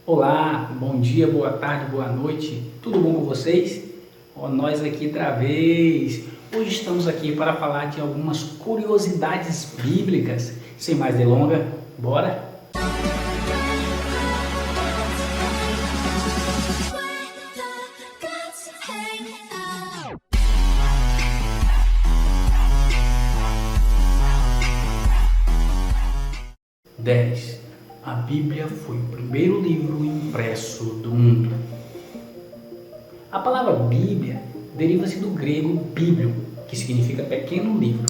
Olá, bom dia, boa tarde, boa noite, tudo bom com vocês? Nós aqui outra vez. Hoje estamos aqui para falar de algumas curiosidades bíblicas. Sem mais delongas, bora? A Bíblia foi o primeiro livro impresso do mundo. A palavra Bíblia deriva-se do grego biblion, que significa pequeno livro.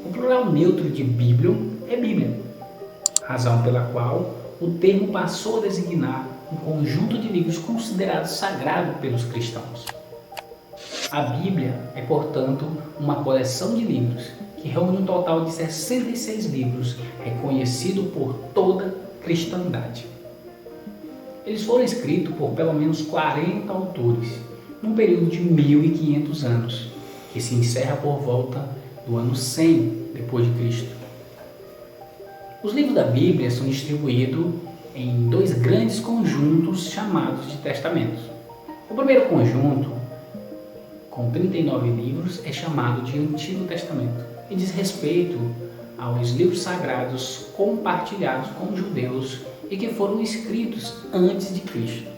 O plural neutro de biblion é Bíblia, razão pela qual o termo passou a designar um conjunto de livros considerados sagrados pelos cristãos. A Bíblia é, portanto, uma coleção de livros que reúne um total de 66 livros reconhecido por toda a cristandade. Eles foram escritos por pelo menos 40 autores, num período de 1500 anos, que se encerra por volta do ano 100 depois de Cristo. Os livros da Bíblia são distribuídos em dois grandes conjuntos chamados de testamentos. O primeiro conjunto, com 39 livros, é chamado de Antigo Testamento e diz respeito aos livros sagrados compartilhados com os judeus e que foram escritos antes de Cristo.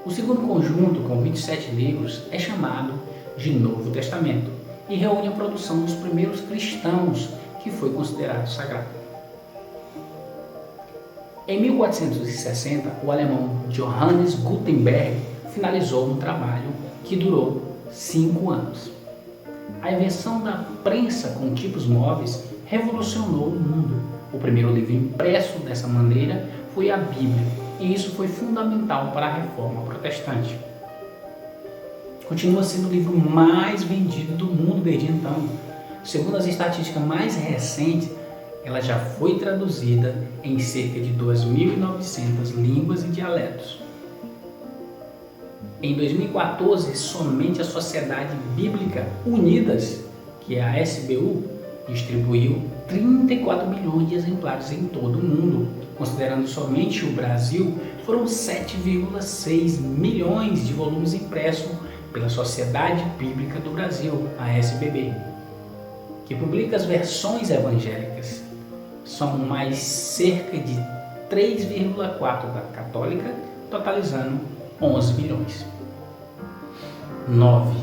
O segundo conjunto, com 27 livros, é chamado de Novo Testamento e reúne a produção dos primeiros cristãos que foi considerado sagrado. Em 1460, o alemão Johannes Gutenberg finalizou um trabalho que durou 5 anos. A invenção da prensa com tipos móveis revolucionou o mundo. O primeiro livro impresso dessa maneira foi a Bíblia, e isso foi fundamental para a reforma protestante. Continua sendo o livro mais vendido do mundo desde então. Segundo as estatísticas mais recentes, ela já foi traduzida em cerca de 2.900 línguas e dialetos. Em 2014, somente a Sociedade Bíblica Unidas, que é a SBU, distribuiu 34 milhões de exemplares em todo o mundo. Considerando somente o Brasil, foram 7,6 milhões de volumes impressos pela Sociedade Bíblica do Brasil, a SBB, que publica as versões evangélicas. São mais cerca de 3,4 da católica, totalizando 11 milhões. 9.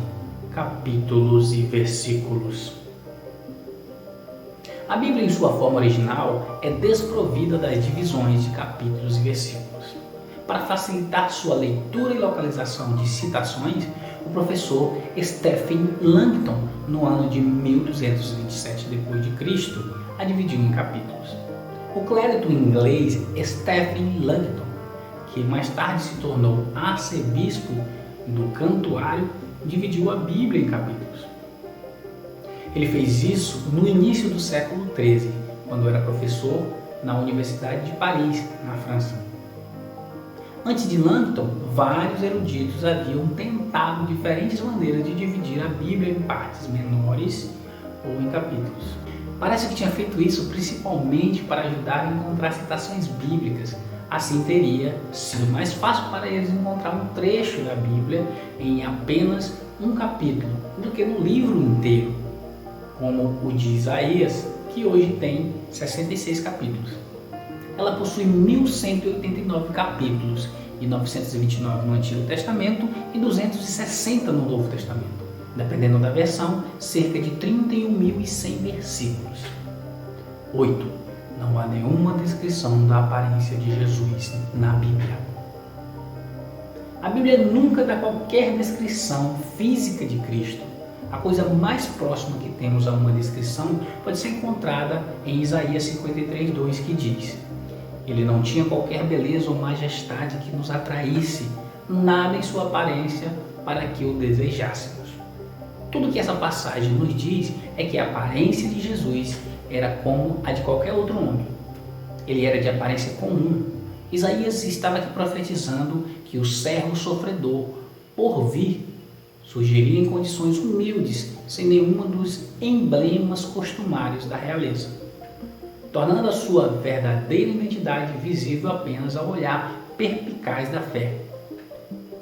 Capítulos e versículos. A Bíblia, em sua forma original, é desprovida das divisões de capítulos e versículos. Para facilitar sua leitura e localização de citações, o professor Stephen Langton, no ano de 1227 d.C., a dividiu em capítulos. O clérigo inglês Stephen Langton, que mais tarde se tornou arcebispo do Cantuário, dividiu a Bíblia em capítulos. Ele fez isso no início do século XIII, quando era professor na Universidade de Paris, na França. Antes de Langton, vários eruditos haviam tentado diferentes maneiras de dividir a Bíblia em partes menores ou em capítulos. Parece que tinha feito isso principalmente para ajudar a encontrar citações bíblicas. Assim teria sido mais fácil para eles encontrar um trecho da Bíblia em apenas um capítulo do que no livro inteiro, como o de Isaías, que hoje tem 66 capítulos. Ela possui 1189 capítulos e 929 no Antigo Testamento e 260 no Novo Testamento. Dependendo da versão, cerca de 31.100 versículos. 8. Não há nenhuma descrição da aparência de Jesus na Bíblia. A Bíblia nunca dá qualquer descrição física de Cristo. A coisa mais próxima que temos a uma descrição pode ser encontrada em Isaías 53:2, que diz: Ele não tinha qualquer beleza ou majestade que nos atraísse, nada em sua aparência para que o desejássemos. Tudo que essa passagem nos diz é que a aparência de Jesus era como a de qualquer outro homem. Ele era de aparência comum. Isaías estava aqui profetizando que o servo sofredor, por vir, surgiria em condições humildes, sem nenhum dos emblemas costumários da realeza, tornando a sua verdadeira identidade visível apenas ao olhar perspicaz da fé.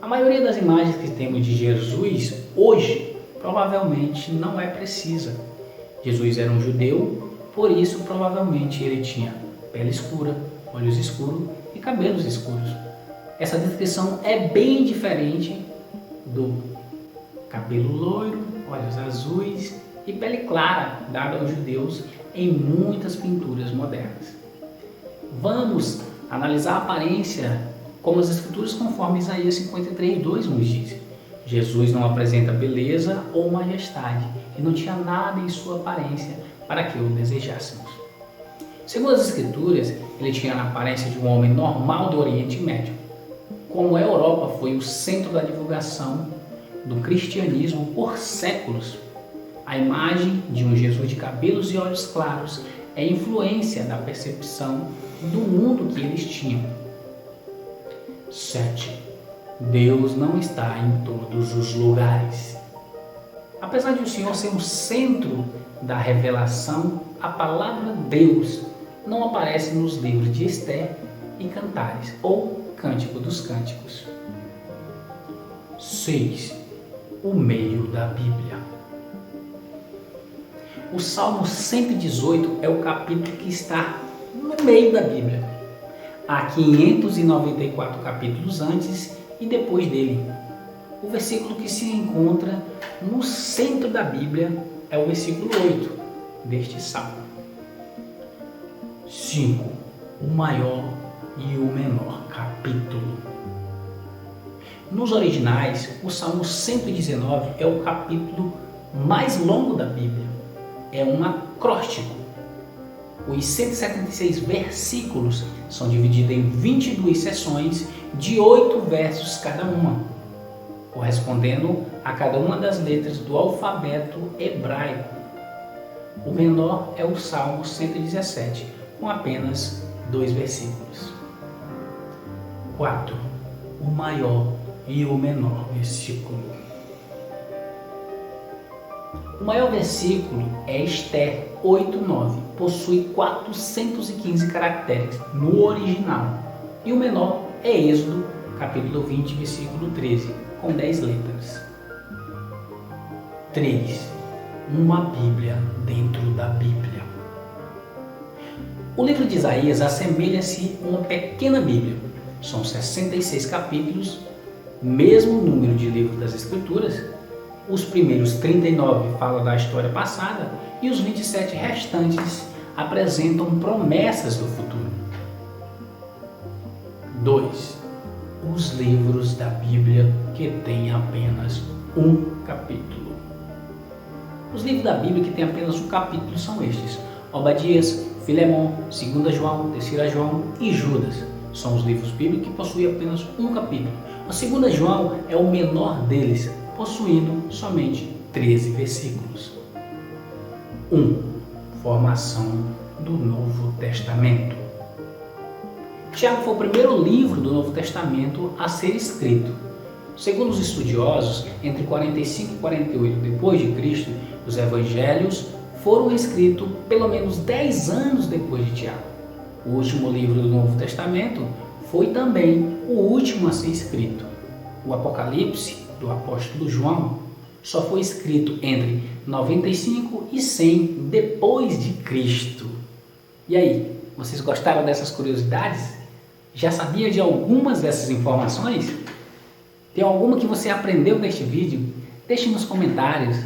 A maioria das imagens que temos de Jesus hoje provavelmente não é precisa. Jesus era um judeu, por isso provavelmente ele tinha pele escura, olhos escuros e cabelos escuros. Essa descrição é bem diferente do cabelo loiro, olhos azuis e pele clara dada aos judeus em muitas pinturas modernas. Vamos analisar a aparência como as escrituras conforme Isaías 53:2 nos diz. Jesus não apresenta beleza ou majestade e não tinha nada em sua aparência para que o desejássemos. Segundo as escrituras, ele tinha a aparência de um homem normal do Oriente Médio. Como a Europa foi o centro da divulgação do cristianismo por séculos, a imagem de um Jesus de cabelos e olhos claros é influência da percepção do mundo que eles tinham. 7. Deus não está em todos os lugares. Apesar de o Senhor ser o centro da revelação, a palavra Deus não aparece nos livros de Esther e Cantares ou Cântico dos Cânticos. 6. O meio da Bíblia. O Salmo 118 é o capítulo que está no meio da Bíblia. Há 594 capítulos antes e depois dele. O versículo que se encontra no centro da Bíblia é o versículo 8 deste Salmo. 5. O maior e o menor capítulo. Nos originais, o Salmo 119 é o capítulo mais longo da Bíblia. É um acróstico. Os 176 versículos são divididos em 22 seções de 8 versos cada uma, correspondendo a cada uma das letras do alfabeto hebraico. O menor é o Salmo 117, com apenas 2 versículos. 4. O maior e o menor versículo. O maior versículo é Esther 8:9, possui 415 caracteres no original, e o menor é Êxodo, capítulo 20, versículo 13, com 10 letras. 3. Uma Bíblia dentro da Bíblia. O livro de Isaías assemelha-se a uma pequena Bíblia. São 66 capítulos, mesmo número de livros das Escrituras. Os primeiros 39 falam da história passada e os 27 restantes apresentam promessas do futuro. 2. Os livros da Bíblia que têm apenas um capítulo. Os livros da Bíblia que têm apenas um capítulo são estes: Obadias, Filemão, 2 João, 3 João e Judas. São os livros bíblicos que possuem apenas um capítulo. A 2 João é o menor deles, possuindo somente 13 versículos. 1. Formação do Novo Testamento. Tiago foi o primeiro livro do Novo Testamento a ser escrito. Segundo os estudiosos, entre 45 e 48 depois de Cristo, os evangelhos foram escritos pelo menos 10 anos depois de Tiago. O último livro do Novo Testamento foi também o último a ser escrito. O Apocalipse, do apóstolo João, só foi escrito entre 95 e 100 depois de Cristo. E aí, vocês gostaram dessas curiosidades? Já sabia de algumas dessas informações? Tem alguma que você aprendeu neste vídeo? Deixe nos comentários.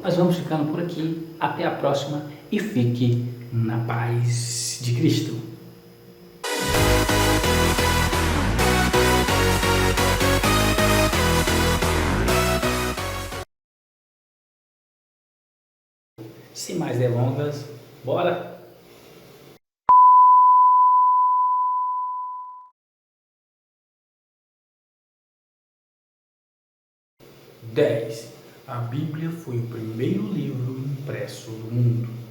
Nós vamos ficando por aqui. Até a próxima e fique na paz de Cristo. Sem mais delongas, bora! Dez. A Bíblia foi o primeiro livro impresso do mundo.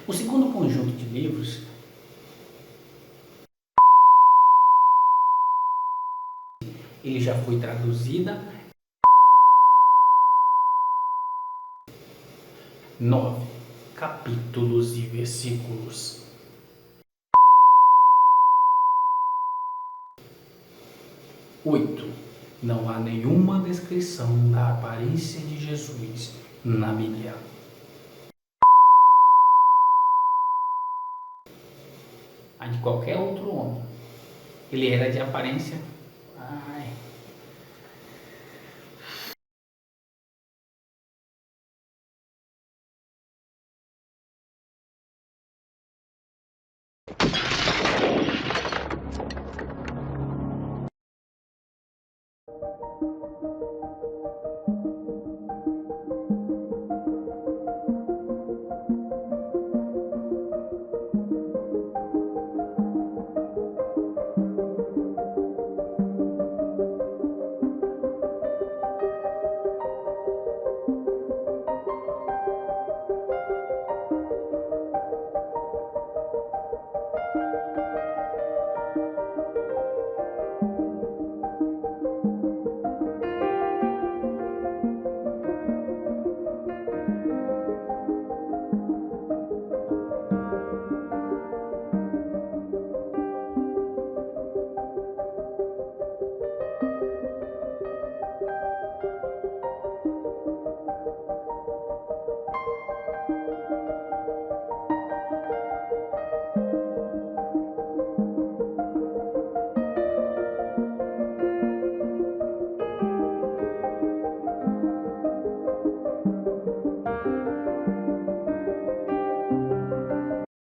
O segundo conjunto de livros ele já foi traduzida 9 capítulos e versículos. 8. Não há nenhuma descrição da aparência de Jesus na Bíblia. A de qualquer outro homem. Ele era de aparência